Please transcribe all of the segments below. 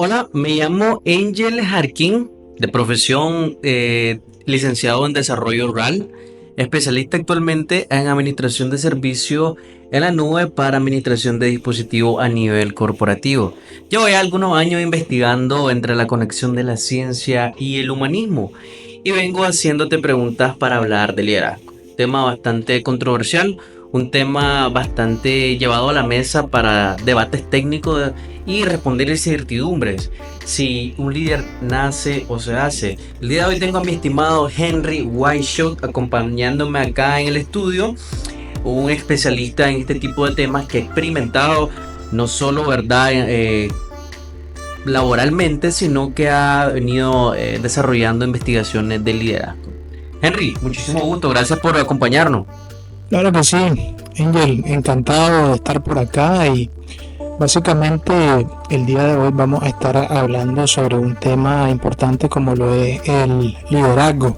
Hola, me llamo Angel Harkin, de profesión licenciado en desarrollo rural, especialista actualmente en administración de servicio en la nube para administración de dispositivos a nivel corporativo. Llevo ya algunos años investigando entre la conexión de la ciencia y el humanismo y vengo haciéndote preguntas para hablar de liderazgo. Tema bastante controversial, un tema bastante llevado a la mesa para debates técnicos y responder incertidumbres. Si un líder nace o se hace. El día de hoy tengo a mi estimado Henry Whiteshot acompañándome acá en el estudio, un especialista en este tipo de temas que ha experimentado no solo, verdad, laboralmente, sino que ha venido desarrollando investigaciones de liderazgo. Henry, muchísimo gusto, gracias por acompañarnos. Claro que sí, Angel, encantado de estar por acá y básicamente el día de hoy vamos a estar hablando sobre un tema importante como lo es el liderazgo.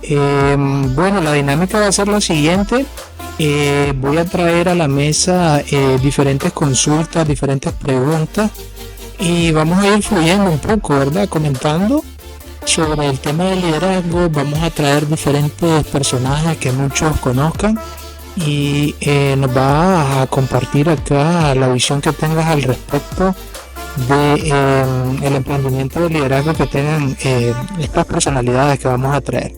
Bueno, la dinámica va a ser la siguiente. Voy a traer a la mesa diferentes consultas, diferentes preguntas y vamos a ir fluyendo un poco, ¿verdad? Comentando sobre el tema del liderazgo. Vamos a traer diferentes personajes que muchos conozcan y nos va a compartir acá la visión que tengas al respecto de el emprendimiento de liderazgo que tengan estas personalidades que vamos a traer.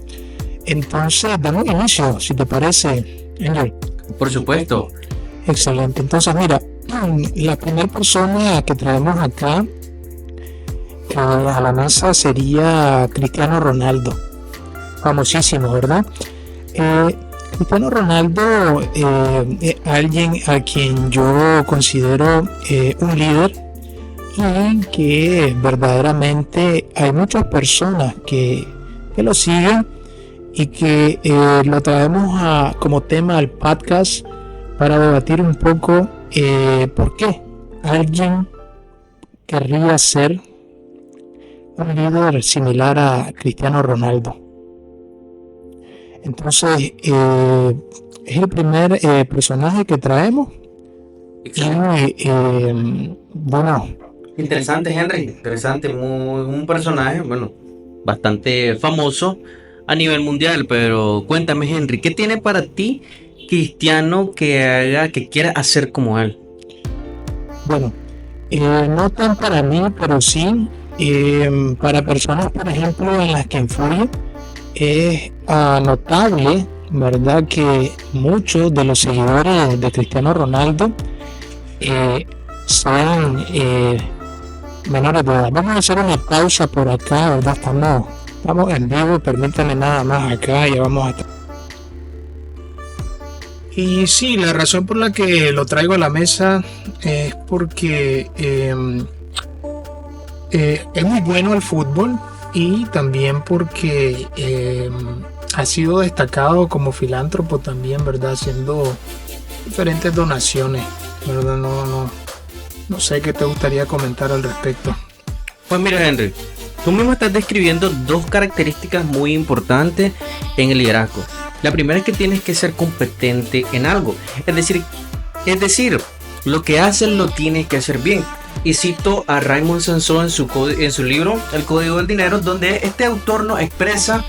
Entonces, damos inicio, si te parece, Angel. Por supuesto. Excelente. Entonces, mira, la primera persona que traemos acá a la mesa sería Cristiano Ronaldo, famosísimo, ¿verdad? Cristiano Ronaldo es alguien a quien yo considero un líder y que verdaderamente hay muchas personas que lo siguen y que lo traemos como tema al podcast para debatir un poco por qué alguien querría ser un líder similar a Cristiano Ronaldo. Entonces, es el primer personaje que traemos. Y, bueno, Interesante, Henry. Interesante. Un personaje, bueno, bastante famoso a nivel mundial. Pero cuéntame, Henry, ¿qué tiene para ti Cristiano que haga, que quiera hacer como él? bueno, no tan para mí, pero sí para personas, por ejemplo, en las que influye. Es notable, ¿verdad?, que muchos de los seguidores de Cristiano Ronaldo son menores de edad. Vamos a hacer una pausa por acá, ¿verdad? Estamos en vivo, permítanme nada más acá, ya vamos a estar. Y sí, la razón por la que lo traigo a la mesa es porque es muy bueno el fútbol y también porque ha sido destacado como filántropo también, ¿verdad? Haciendo diferentes donaciones, ¿verdad? No sé qué te gustaría comentar al respecto. Pues mira, Henry, tú mismo estás describiendo dos características muy importantes en el liderazgo. La primera es que tienes que ser competente en algo. Es decir, lo que haces lo tienes que hacer bien. Y cito a Raymond Sansón en su libro El Código del Dinero, donde este autor nos expresa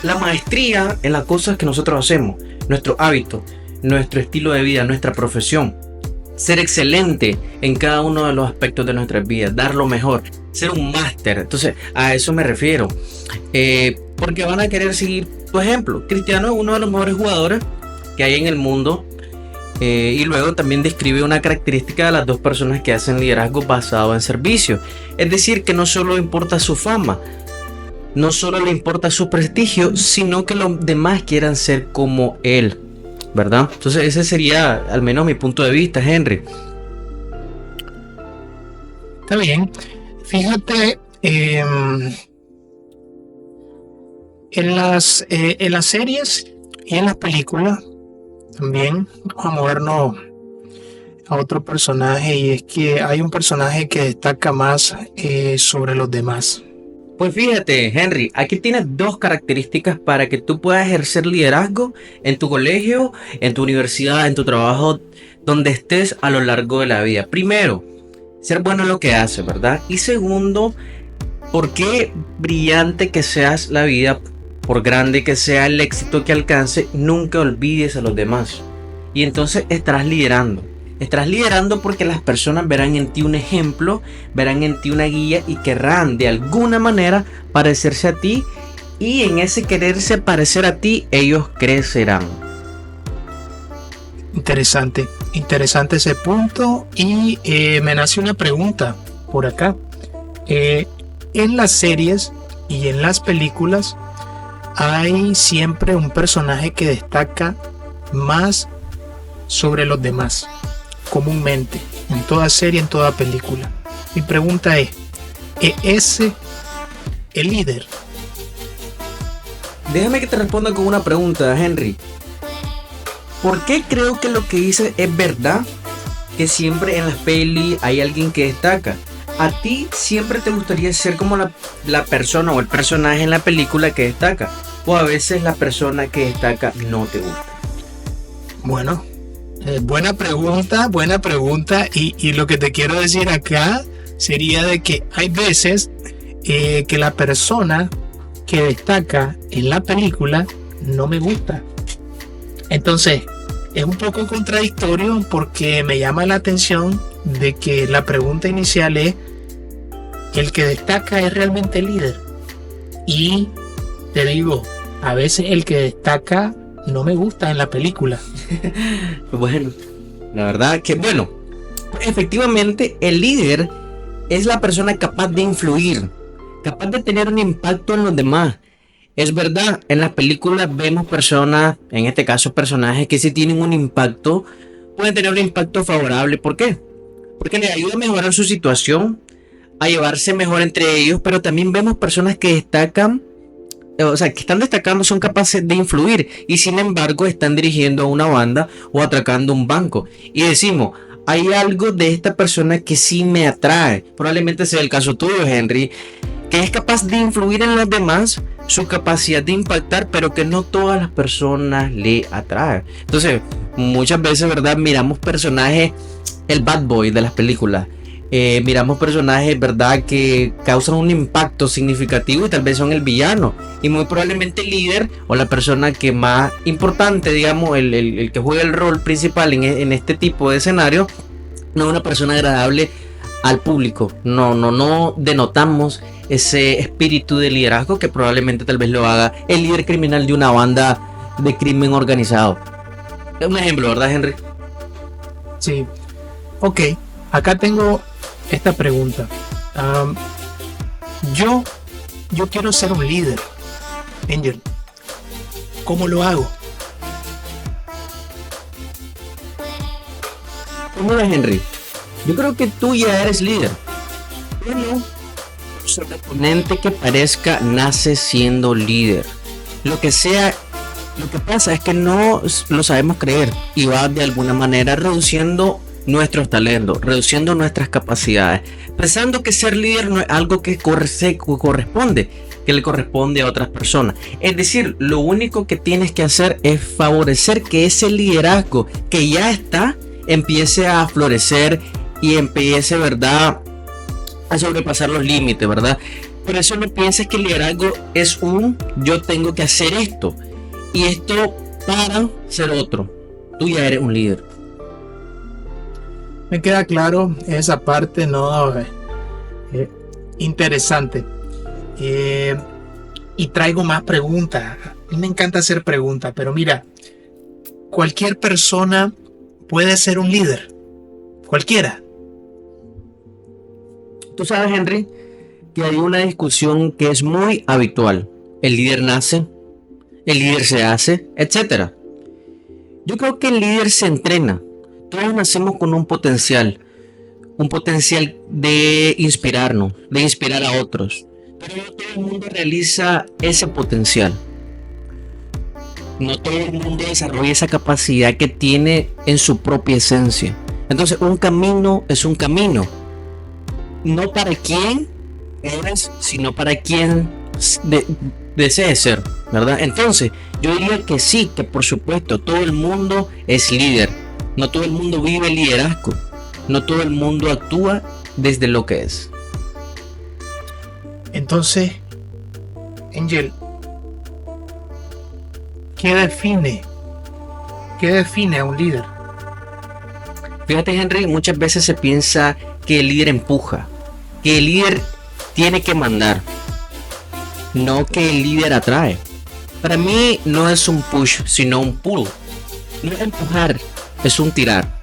la maestría en las cosas que nosotros hacemos, nuestro hábito, nuestro estilo de vida, nuestra profesión. Ser excelente en cada uno de los aspectos de nuestras vidas, dar lo mejor, ser un máster. Entonces, a eso me refiero. Porque van a querer seguir tu ejemplo. Cristiano es uno de los mejores jugadores que hay en el mundo. Y luego también describe una característica de las dos personas que hacen liderazgo basado en servicio. Es decir, que no solo importa su fama, no solo le importa su prestigio, sino que los demás quieran ser como él, ¿verdad? Entonces ese sería al menos mi punto de vista, Henry. Está bien. Fíjate, en las series y en las películas también vamos a movernos a otro personaje, y es que hay un personaje que destaca más sobre los demás. Pues fíjate, Henry, aquí tienes dos características para que tú puedas ejercer liderazgo en tu colegio, en tu universidad, en tu trabajo, donde estés a lo largo de la vida. Primero, ser bueno en lo que haces, ¿verdad? Y segundo, ¿por qué brillante que seas la vida, por grande que sea el éxito que alcance, nunca olvides a los demás? Y entonces estarás liderando. Estarás liderando porque las personas verán en ti un ejemplo, verán en ti una guía y querrán de alguna manera parecerse a ti. Y en ese quererse parecer a ti, ellos crecerán. Interesante, interesante ese punto. Y me nace una pregunta por acá. En las series y en las películas hay siempre un personaje que destaca más sobre los demás, comúnmente, en toda serie, en toda película. Mi pregunta ¿es ese el líder? Déjame que te responda con una pregunta, Henry. ¿Por qué creo que lo que dices es verdad? Que siempre en las pelis hay alguien que destaca. ¿A ti siempre te gustaría ser como la persona o el personaje en la película que destaca? ¿O a veces la persona que destaca no te gusta? Bueno, buena pregunta. Y lo que te quiero decir acá sería de que hay veces que la persona que destaca en la película no me gusta. Entonces, es un poco contradictorio porque me llama la atención de que la pregunta inicial es: ¿el que destaca es realmente el líder? Y te digo, a veces el que destaca no me gusta en la película. Bueno, la verdad que bueno, efectivamente el líder es la persona capaz de influir, capaz de tener un impacto en los demás. Es verdad, en las películas vemos personas, en este caso personajes que si tienen un impacto, pueden tener un impacto favorable. ¿Por qué? Porque les ayuda a mejorar su situación, a llevarse mejor entre ellos, pero también vemos personas que destacan, o sea, que están destacando, son capaces de influir y sin embargo están dirigiendo a una banda o atracando un banco. Y decimos, hay algo de esta persona que sí me atrae. Probablemente sea el caso tuyo, Henry, que es capaz de influir en los demás, su capacidad de impactar, pero que no todas las personas le atraen. Entonces, muchas veces, ¿verdad? Miramos personajes, el bad boy de las películas. Miramos personajes, ¿verdad?, que causan un impacto significativo y tal vez son el villano. Y muy probablemente el líder o la persona que más importante, digamos, el que juega el rol principal en este tipo de escenario, no es una persona agradable al público. No denotamos ese espíritu de liderazgo que probablemente tal vez lo haga el líder criminal de una banda de crimen organizado. Es un ejemplo, ¿verdad, Henry? Sí. Ok, acá tengo esta pregunta. Yo quiero ser un líder, Angel. ¿Cómo lo hago? Mira, Henry, yo creo que tú ya eres líder. Pero sorprendente que parezca, nace siendo líder. Lo que pasa es que no lo sabemos creer y va de alguna manera reduciendo nuestros talentos, reduciendo nuestras capacidades, pensando que ser líder no es algo que que le corresponde a otras personas. Es decir, lo único que tienes que hacer es favorecer que ese liderazgo que ya está empiece a florecer y empiece, ¿verdad?, a sobrepasar los límites, ¿verdad? Por eso no pienses que el liderazgo es yo tengo que hacer esto y esto para ser otro. Tú ya eres un líder. Me queda claro esa parte, ¿no? Interesante. Y traigo más preguntas. A mí me encanta hacer preguntas, pero mira, cualquier persona puede ser un líder. Cualquiera. Tú sabes, Henry, que hay una discusión que es muy habitual. El líder nace, el líder se hace, etc. Yo creo que el líder se entrena. Todos nacemos con un potencial de inspirarnos, de inspirar a otros. Pero no todo el mundo realiza ese potencial. No todo el mundo desarrolla esa capacidad que tiene en su propia esencia. Entonces, un camino es un camino. No para quién eres, sino para quién desee ser, ¿verdad? Entonces, yo diría que sí, que por supuesto, todo el mundo es líder. No todo el mundo vive el liderazgo. No todo el mundo actúa desde lo que es. Entonces, Angel, ¿qué define a un líder? Fíjate, Henry, muchas veces se piensa que el líder empuja, que el líder tiene que mandar, no que el líder atrae. Para mí no es un push, sino un pull. No es empujar, es un tirar.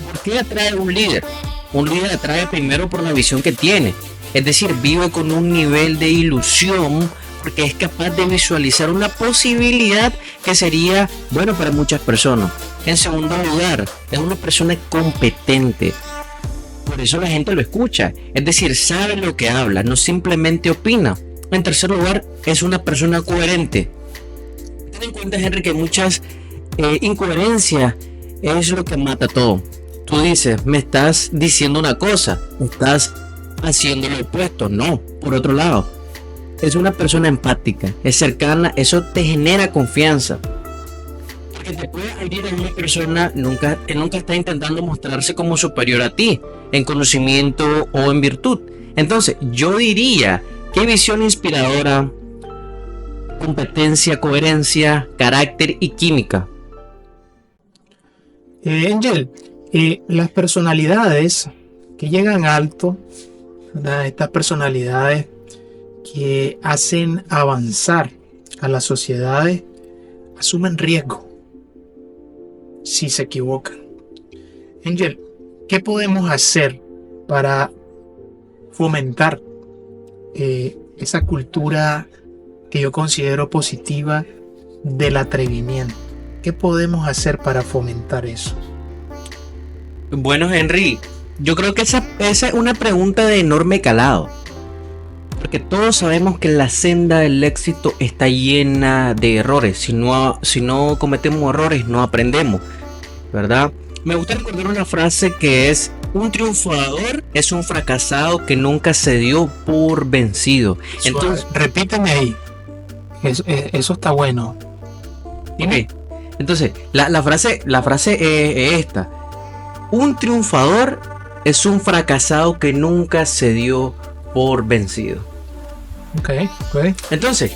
¿Por qué atrae un líder? Un líder atrae primero por la visión que tiene. Es decir, vive con un nivel de ilusión porque es capaz de visualizar una posibilidad que sería bueno para muchas personas. En segundo lugar, es una persona competente. Por eso la gente lo escucha. Es decir, sabe lo que habla, no simplemente opina. En tercer lugar, es una persona coherente. Ten en cuenta, Henry, que muchas incoherencias es lo que mata todo. Tú dices, me estás diciendo una cosa, estás haciendo lo opuesto. No, por otro lado, es una persona empática, es cercana, eso te genera confianza. Porque te puede abrir a una persona que nunca está intentando mostrarse como superior a ti, en conocimiento o en virtud. Entonces, yo diría que visión inspiradora, competencia, coherencia, carácter y química. Angel, las personalidades que llegan alto, ¿verdad? Estas personalidades que hacen avanzar a las sociedades asumen riesgo si se equivocan. Angel, ¿qué podemos hacer para fomentar esa cultura que yo considero positiva del atrevimiento? ¿Qué podemos hacer para fomentar eso? Bueno, Henry, yo creo que esa es una pregunta de enorme calado. Porque todos sabemos que la senda del éxito está llena de errores. Si no cometemos errores, no aprendemos, ¿verdad? Me gusta recordar una frase que es: un triunfador es un fracasado que nunca se dio por vencido. Entonces, repíteme ahí. Eso está bueno. Dime. Entonces, la frase es esta: un triunfador es un fracasado que nunca se dio por vencido. Ok. Entonces,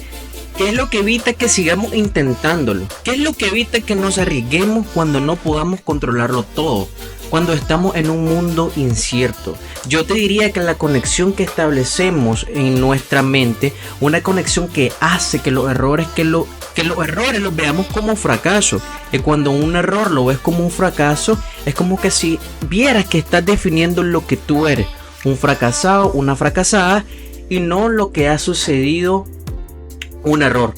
¿qué es lo que evita que sigamos intentándolo? ¿Qué es lo que evita que nos arriesguemos cuando no podamos controlarlo todo? Cuando estamos en un mundo incierto. Yo te diría que la conexión que establecemos en nuestra mente, una conexión que hace que los errores los veamos como fracaso. Y cuando un error lo ves como un fracaso, es como que si vieras que estás definiendo lo que tú eres: un fracasado, una fracasada, y no lo que ha sucedido, un error.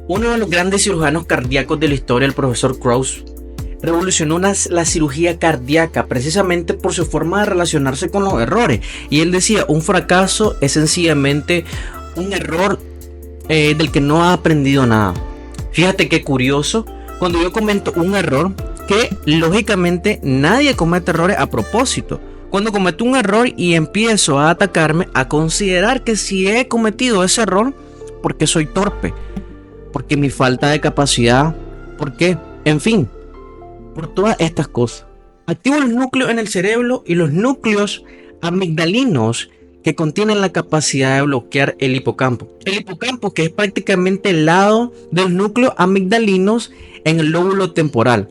Uno de los grandes cirujanos cardíacos de la historia, el profesor Krauss, revolucionó la cirugía cardíaca precisamente por su forma de relacionarse con los errores. Y él decía: un fracaso es sencillamente un error del que no ha aprendido nada. Fíjate qué curioso, cuando yo comento un error, que lógicamente nadie comete errores a propósito. Cuando cometo un error y empiezo a atacarme, a considerar que si he cometido ese error, porque soy torpe, porque mi falta de capacidad, porque, en fin, por todas estas cosas. Activo los núcleos en el cerebro y los núcleos amigdalinos que contienen la capacidad de bloquear el hipocampo. El hipocampo, que es prácticamente el lado de los núcleos amigdalinos en el lóbulo temporal.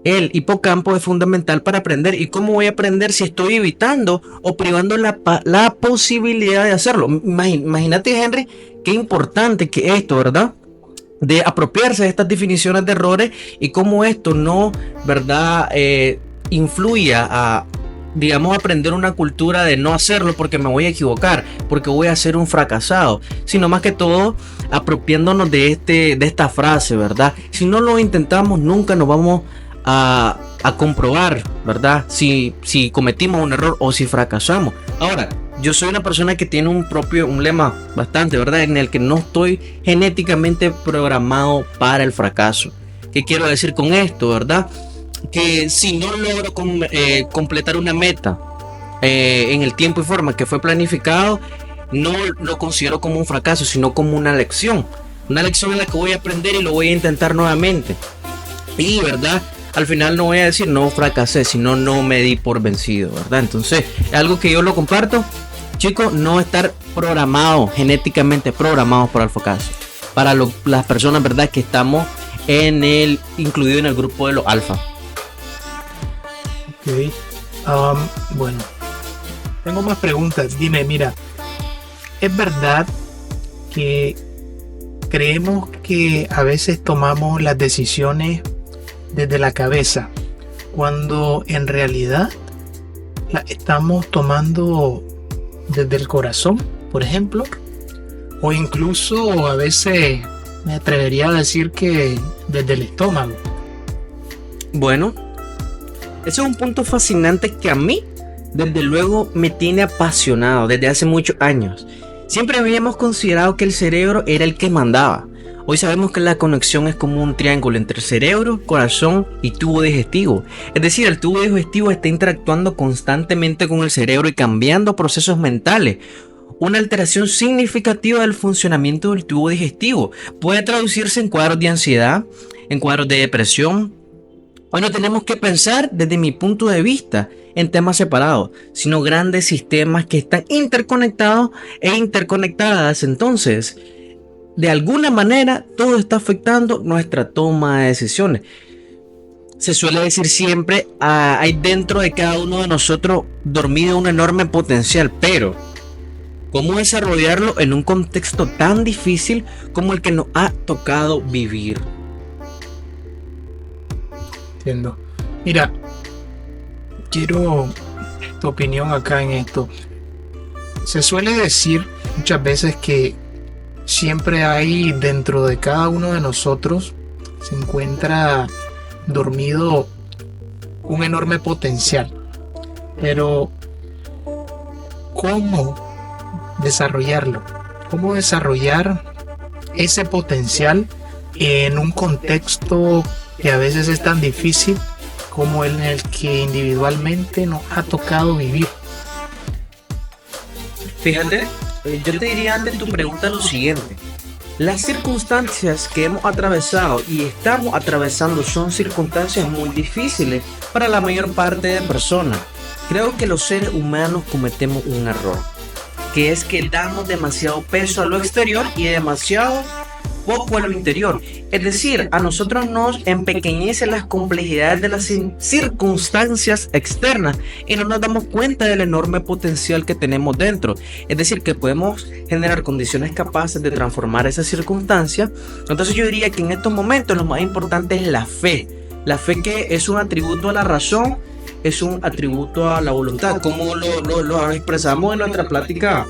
El hipocampo es fundamental para aprender. ¿Y cómo voy a aprender si estoy evitando o privando la posibilidad de hacerlo? Imagínate, Henry, qué importante que esto, ¿verdad? De apropiarse de estas definiciones de errores y cómo esto no, ¿verdad? Influya a, digamos, aprender una cultura de no hacerlo porque me voy a equivocar, porque voy a ser un fracasado, sino más que todo apropiándonos de esta frase, ¿verdad? Si no lo intentamos, nunca nos vamos a comprobar, ¿verdad? Si cometimos un error o si fracasamos. Ahora, yo soy una persona que tiene un lema bastante, ¿verdad? En el que no estoy genéticamente programado para el fracaso. ¿Qué quiero decir con esto, verdad? Que si no logro completar una meta en el tiempo y forma que fue planificado, no lo considero como un fracaso, sino como una lección. Una lección en la que voy a aprender y lo voy a intentar nuevamente. Y, ¿verdad? al final no voy a decir no fracasé, sino no me di por vencido, ¿verdad? Entonces, es algo que yo lo comparto, chicos, no estar programados, genéticamente programados para el fracaso. Para las personas, ¿verdad? Que estamos incluido en el grupo de los alfa. Ok. Bueno, tengo más preguntas. Dime, mira, ¿es verdad que creemos que a veces tomamos las decisiones desde la cabeza cuando en realidad las estamos tomando desde el corazón, por ejemplo? O incluso a veces me atrevería a decir que desde el estómago. Bueno, ese es un punto fascinante que a mí, desde luego, me tiene apasionado desde hace muchos años. Siempre habíamos considerado que el cerebro era el que mandaba. Hoy sabemos que la conexión es como un triángulo entre cerebro, corazón y tubo digestivo. Es decir, el tubo digestivo está interactuando constantemente con el cerebro y cambiando procesos mentales. Una alteración significativa del funcionamiento del tubo digestivo puede traducirse en cuadros de ansiedad, en cuadros de depresión. Hoy no tenemos que pensar desde mi punto de vista en temas separados, sino grandes sistemas que están interconectados e interconectadas. Entonces, de alguna manera, todo está afectando nuestra toma de decisiones. Se suele decir siempre, hay dentro de cada uno de nosotros dormido un enorme potencial, pero ¿cómo desarrollarlo en un contexto tan difícil como el que nos ha tocado vivir? Entiendo. Mira, quiero tu opinión acá en esto. Se suele decir muchas veces que siempre hay dentro de cada uno de nosotros, se encuentra dormido un enorme potencial. Pero ¿cómo desarrollarlo? ¿Cómo desarrollar ese potencial en un contexto que a veces es tan difícil como el en el que individualmente nos ha tocado vivir? Fíjate, yo te diría ante tu pregunta lo siguiente. Las circunstancias que hemos atravesado y estamos atravesando son circunstancias muy difíciles para la mayor parte de personas. Creo que los seres humanos cometemos un error, que es que damos demasiado peso a lo exterior y demasiado poco a lo interior. Es decir, a nosotros nos empequeñecen las complejidades de las circunstancias externas y no nos damos cuenta del enorme potencial que tenemos dentro. Es decir, que podemos generar condiciones capaces de transformar esas circunstancias. Entonces yo diría que en estos momentos lo más importante es la fe. La fe, que es un atributo a la razón, es un atributo a la voluntad, como lo expresamos en nuestra plática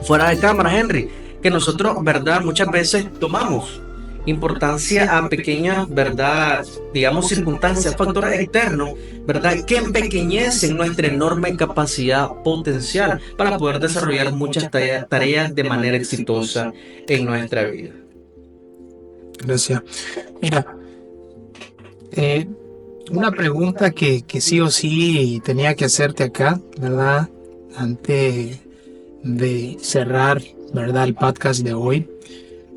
fuera de cámara, Henry, que nosotros, verdad, muchas veces tomamos importancia a pequeñas, verdad, digamos, circunstancias, factores externos, verdad, que empequeñecen nuestra enorme capacidad potencial para poder desarrollar muchas tareas de manera exitosa en nuestra vida. Gracias. Mira, una pregunta que sí o sí tenía que hacerte acá, ¿verdad? Antes de cerrar, ¿verdad?, el podcast de hoy.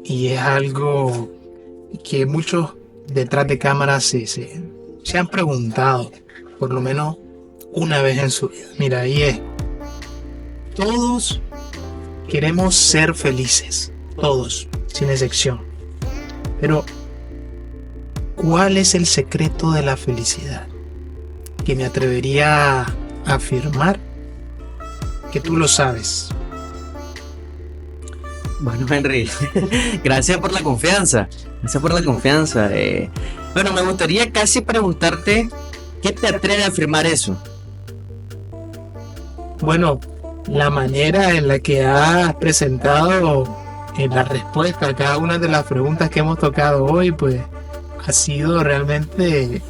Y es algo que muchos detrás de cámaras se han preguntado, por lo menos una vez en su vida. Mira, y es: todos queremos ser felices, todos, sin excepción. Pero ¿cuál es el secreto de la felicidad? Que me atrevería a afirmar que tú lo sabes. Bueno, Henry, gracias por la confianza. Gracias por la confianza. Bueno, me gustaría casi preguntarte, ¿qué te atreve a afirmar eso? Bueno, la manera en la que has presentado la respuesta a cada una de las preguntas que hemos tocado hoy, pues ha sido realmente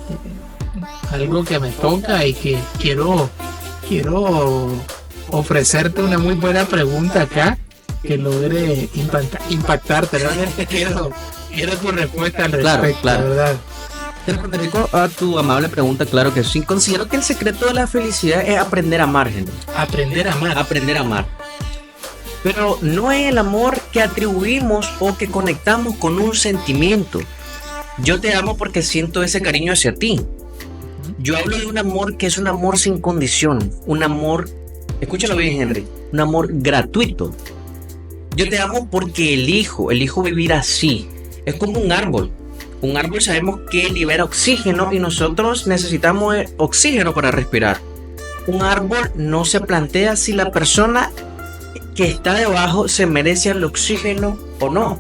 algo que me toca y que quiero ofrecerte una muy buena pregunta acá que logre impactarte. Realmente quiero tu respuesta al respecto, claro. ¿verdad? Te responderé a tu amable pregunta, claro que sí. Considero que el secreto de la felicidad es aprender a amar, gente. Aprender a amar. Aprender a amar. Pero no es el amor que atribuimos o que conectamos con un sentimiento. Yo te amo porque siento ese cariño hacia ti. Yo hablo de un amor que es un amor sin condición, un amor, escúchalo bien, Henry, un amor gratuito. Yo te amo porque elijo vivir así. Es como un árbol. Un árbol sabemos que libera oxígeno y nosotros necesitamos oxígeno para respirar. Un árbol no se plantea si la persona que está debajo se merece el oxígeno o no,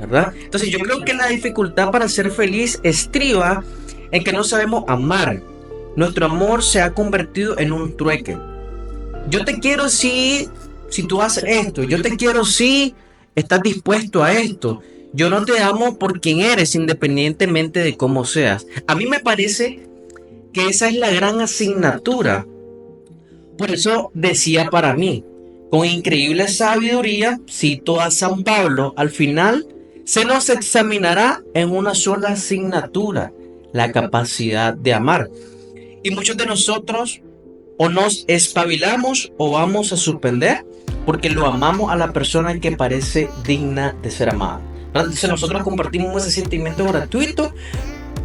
¿verdad? Entonces yo creo que la dificultad para ser feliz estriba en que no sabemos amar. Nuestro amor se ha convertido en un trueque. Yo te quiero si tú haces esto. Yo te quiero si estás dispuesto a esto. Yo no te amo por quien eres, independientemente de cómo seas. A mí me parece que esa es la gran asignatura. Por eso decía para mí, con increíble sabiduría, cito a San Pablo, al final se nos examinará en una sola asignatura, la capacidad de amar. Y muchos de nosotros o nos espabilamos o vamos a suspender porque lo amamos a la persona que parece digna de ser amada. Entonces nosotros compartimos ese sentimiento gratuito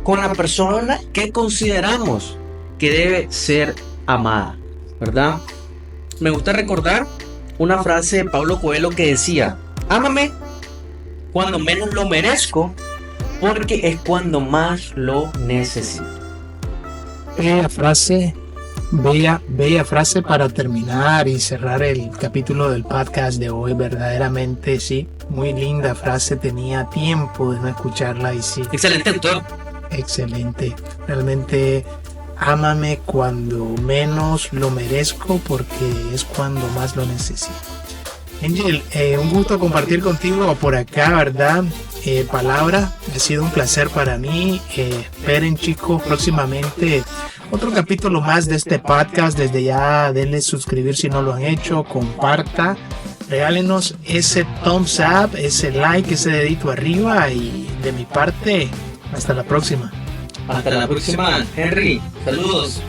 con la persona que consideramos que debe ser amada, ¿verdad? Me gusta recordar una frase de Pablo Coelho que decía: ámame cuando menos lo merezco, porque es cuando más lo necesito. Bella frase para terminar y cerrar el capítulo del podcast de hoy. Verdaderamente sí, muy linda frase. Tenía tiempo de no escucharla y sí. Excelente, doctor. Excelente. Realmente ámame cuando menos lo merezco, porque es cuando más lo necesito. Angel, un gusto compartir contigo por acá, ¿verdad? Palabra, ha sido un placer para mí. Esperen, chicos, próximamente otro capítulo más de este podcast. Desde ya denle suscribir si no lo han hecho, comparta, regálenos ese thumbs up, ese like, ese dedito arriba, y de mi parte, hasta la próxima. Hasta la próxima, Henry. Saludos.